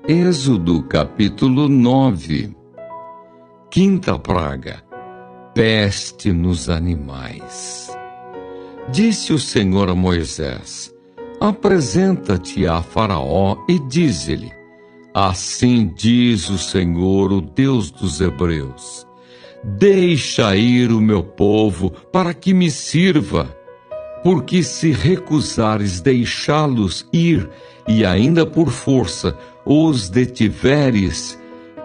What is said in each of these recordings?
Êxodo capítulo 9. Quinta praga: peste nos animais. Disse o Senhor a Moisés: apresenta-te a Faraó e dize-lhe: assim diz o Senhor, o Deus dos Hebreus: deixa ir o meu povo para que me sirva. Porque se recusares deixá-los ir, e ainda por força os detiveres,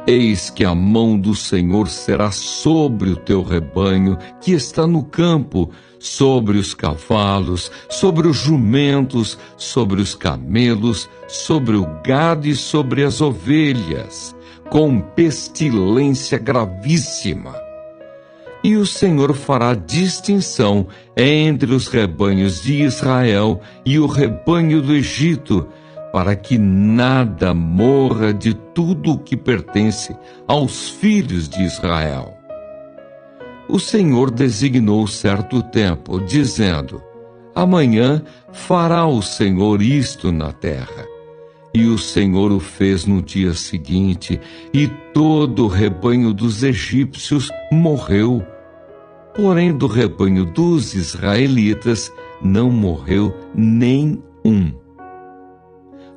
eis que a mão do Senhor será sobre o teu rebanho que está no campo, sobre os cavalos, sobre os jumentos, sobre os camelos, sobre o gado e sobre as ovelhas, com pestilência gravíssima. E o Senhor fará distinção entre os rebanhos de Israel e o rebanho do Egito, para que nada morra de tudo o que pertence aos filhos de Israel. O Senhor designou certo tempo, dizendo: amanhã fará o Senhor isto na terra. E o Senhor o fez no dia seguinte, e todo o rebanho dos egípcios morreu. Porém, do rebanho dos israelitas não morreu nem um.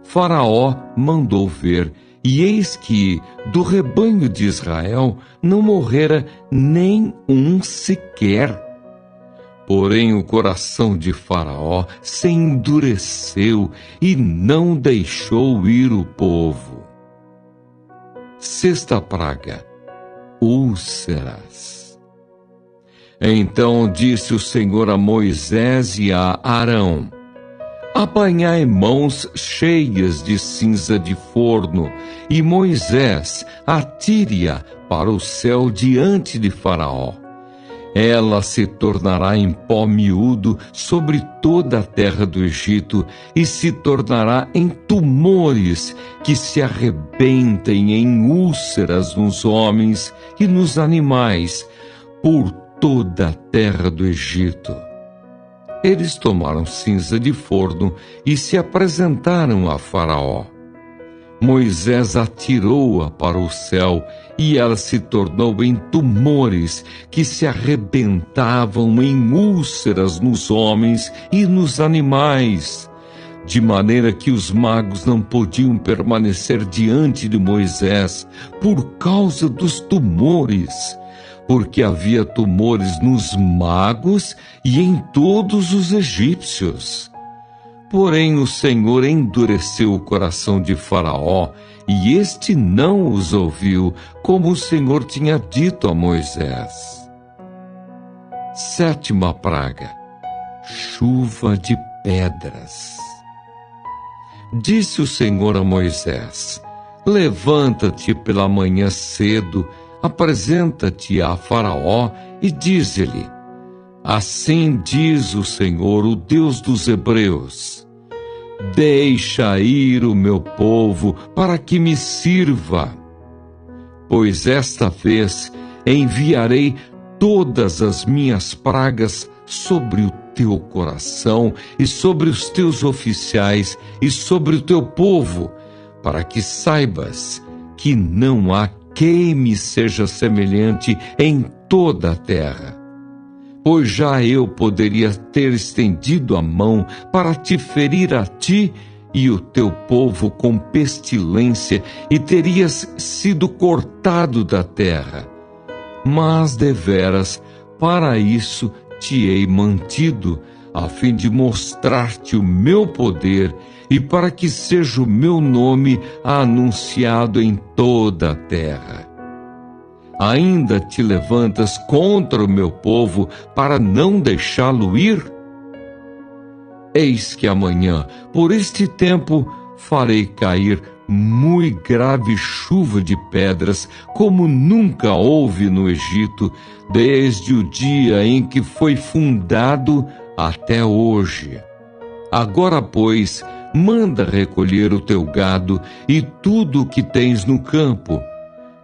Faraó mandou ver, e eis que do rebanho de Israel não morrera nem um sequer. Porém, o coração de Faraó se endureceu e não deixou ir o povo. Sexta praga: úlceras. Então disse o Senhor a Moisés e a Arão: apanhai mãos cheias de cinza de forno, e Moisés atire-a para o céu diante de Faraó. Ela se tornará em pó miúdo sobre toda a terra do Egito, e se tornará em tumores que se arrebentem em úlceras nos homens e nos animais, por toda a terra do Egito. Eles tomaram cinza de forno e se apresentaram a Faraó. Moisés atirou-a para o céu, e ela se tornou em tumores que se arrebentavam em úlceras nos homens e nos animais, de maneira que os magos não podiam permanecer diante de Moisés por causa dos tumores, porque havia tumores nos magos e em todos os egípcios. Porém o Senhor endureceu o coração de Faraó, e este não os ouviu, como o Senhor tinha dito a Moisés. Sétima praga: chuva de pedras. Disse o Senhor a Moisés: levanta-te pela manhã cedo, apresenta-te a Faraó e dize-lhe: assim diz o Senhor, o Deus dos Hebreus: deixa ir o meu povo para que me sirva. Pois esta vez enviarei todas as minhas pragas sobre o teu coração e sobre os teus oficiais e sobre o teu povo, para que saibas que não há quem me seja semelhante em toda a terra. Pois já eu poderia ter estendido a mão para te ferir a ti e o teu povo com pestilência, e terias sido cortado da terra. Mas deveras, para isso te hei mantido, a fim de mostrar-te o meu poder, e para que seja o meu nome anunciado em toda a terra. Ainda te levantas contra o meu povo para não deixá-lo ir? Eis que amanhã, por este tempo, farei cair muito grave chuva de pedras, como nunca houve no Egito, desde o dia em que foi fundado até hoje. Agora, pois, manda recolher o teu gado e tudo o que tens no campo,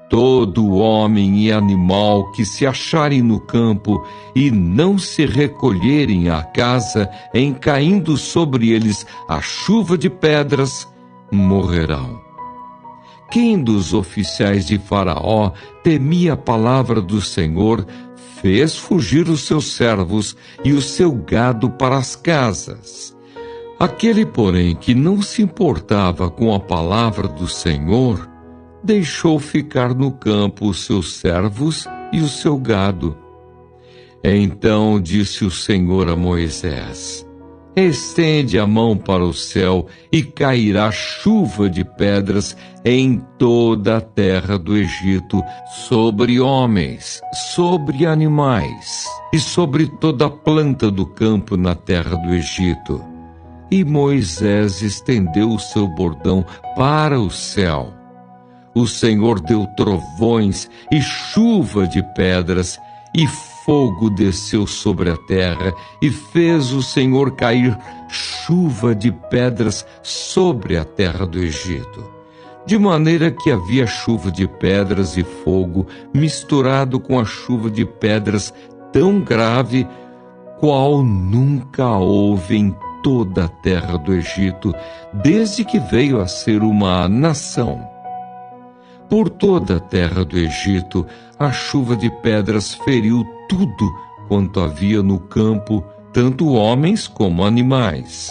todo homem e animal que se acharem no campo e não se recolherem à casa, em caindo sobre eles a chuva de pedras, morrerão. quem dos oficiais de Faraó temia a palavra do Senhor, fez fugir os seus servos e o seu gado para as casas. Aquele, porém, que não se importava com a palavra do Senhor, deixou ficar no campo os seus servos e o seu gado. Então disse o Senhor a Moisés: estende a mão para o céu e cairá chuva de pedras em toda a terra do Egito, sobre homens, sobre animais e sobre toda a planta do campo na terra do Egito. E Moisés estendeu o seu bordão para o céu. O Senhor deu trovões e chuva de pedras, e fogo desceu sobre a terra, e fez o Senhor cair chuva de pedras sobre a terra do Egito. De maneira que havia chuva de pedras e fogo misturado com a chuva de pedras tão grave, qual nunca houve em toda a terra do Egito, desde que veio a ser uma nação. Por toda a terra do Egito, a chuva de pedras feriu tudo quanto havia no campo, tanto homens como animais.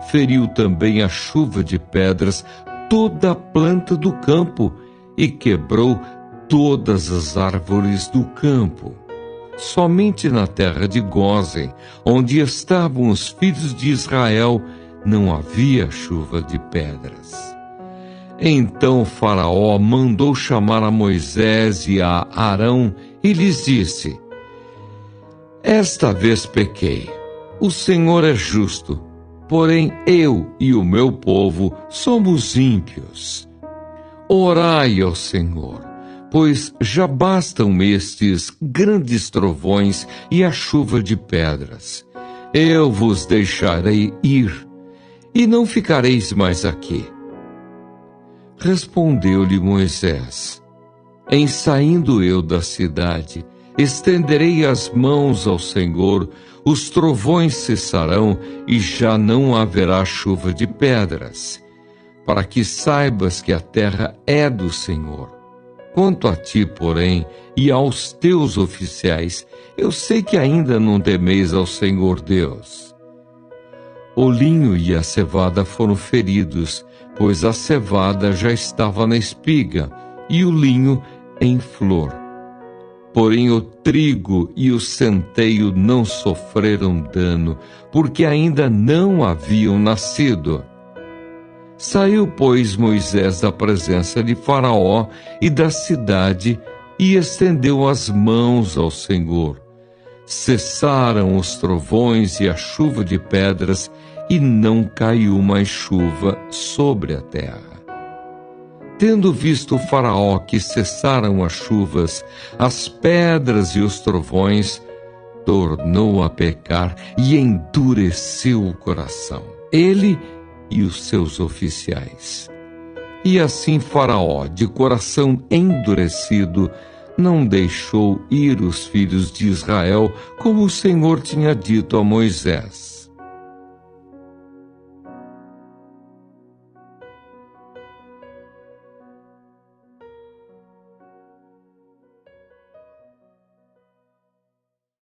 Feriu também a chuva de pedras toda a planta do campo e quebrou todas as árvores do campo. Somente na terra de Gósen, onde estavam os filhos de Israel, não havia chuva de pedras. Então Faraó mandou chamar a Moisés e a Arão e lhes disse: esta vez pequei. O Senhor é justo, porém eu e o meu povo somos ímpios. Orai ao Senhor, pois já bastam estes grandes trovões e a chuva de pedras. Eu vos deixarei ir, e não ficareis mais aqui. Respondeu-lhe Moisés: em saindo eu da cidade, estenderei as mãos ao Senhor, os trovões cessarão e já não haverá chuva de pedras, para que saibas que a terra é do Senhor. Quanto a ti, porém, e aos teus oficiais, eu sei que ainda não temeis ao Senhor Deus. O linho e a cevada foram feridos, pois a cevada já estava na espiga e o linho em flor. Porém o trigo e o centeio não sofreram dano, porque ainda não haviam nascido. Saiu, pois, Moisés da presença de Faraó e da cidade e estendeu as mãos ao Senhor. Cessaram os trovões e a chuva de pedras, e não caiu mais chuva sobre a terra. Tendo visto o Faraó que cessaram as chuvas, as pedras e os trovões, tornou a pecar e endureceu o coração, ele e os seus oficiais. E assim Faraó, de coração endurecido, não deixou ir os filhos de Israel, como o Senhor tinha dito a Moisés.